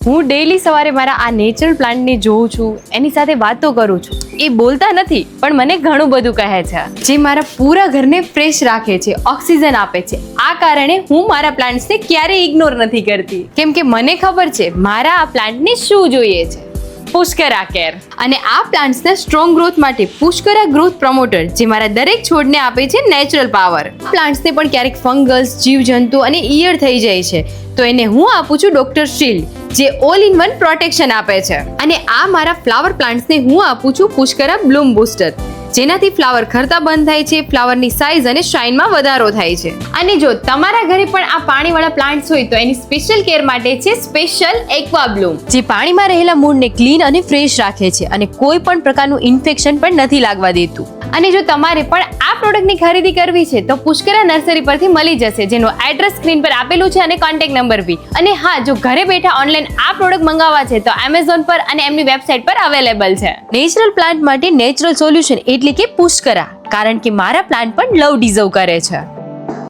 હું ડેઈલી સવારે મારા આ નેચરલ પ્લાન્ટને જોઉં છું, એની સાથે વાતો કરું છું. એ બોલતા નથી પણ મને ઘણું બધું કહે છે, જે મારા પૂરા ઘરને ફ્રેશ રાખે છે, ઓક્સિજન આપે છે. આ કારણે હું મારા પ્લાન્ટ્સને ક્યારેય ઇગ્નોર નથી કરતી, કેમ કે મને ખબર છે મારા આ પ્લાન્ટને શું જોઈએ છે. પુષ્કરા કેર. અને આ પ્લાન્ટ્સના સ્ટ્રોંગ ગ્રોથ માટે પુષ્કરા ગ્રોથ પ્રમોટર, જે મારા દરેક છોડને આપે છે નેચરલ પાવર. પ્લાન્ટ્સને પણ ક્યારેક ફંગસ, જીવજંતુ અને ઈયળ થઈ જાય છે, તો એને હું આપું છું ડોક્ટર શિલ્ડ, જે ઓલ ઇન વન પ્રોટેક્શન આપે છે. અને આ મારા ફ્લાવર પ્લાન્ટ્સને હું આપું છું પુષ્કરા બ્લૂમ બૂસ્ટર, જેનાથી ફ્લાવર ખરતા બંધ થાય છે, ફ્લાવરની સાઇઝ અને શાઇનમાં વધારો થાય છે. અને જો તમારા ઘરે પણ આ પાણીવાળા પ્લાન્ટ્સ હોય તો એની સ્પેશિયલ કેર માટે છે સ્પેશિયલ એક્વા બ્લૂમ, જે પાણીમાં રહેલા મૂળને ક્લીન અને ફ્રેશ રાખે છે અને કોઈ પણ પ્રકારનું ઇન્ફેક્શન પણ નથી લાગવા દેતું. અને જો તમારે પણ આ પ્રોડક્ટની ખરીદી કરવી છે તો પુષ્કરા નર્સરી પરથી મળી જશે, જેનો એડ્રેસ સ્ક્રીન પર આપેલું છે અને કોન્ટેક્ટ નંબર બી. અને હા, જો ઘરે બેઠા ઓનલાઈન આ પ્રોડક્ટ મંગાવવા છે તો એમેઝોન પર અને એમની વેબસાઇટ પર અવેલેબલ છે. નેચરલ પ્લાન્ટ માટે નેચરલ સોલ્યુશન એટલે કે પુષ્કરા, કારણ કે મારા પ્લાન્ટ પણ લવ ડિઝર્વ કરે છે.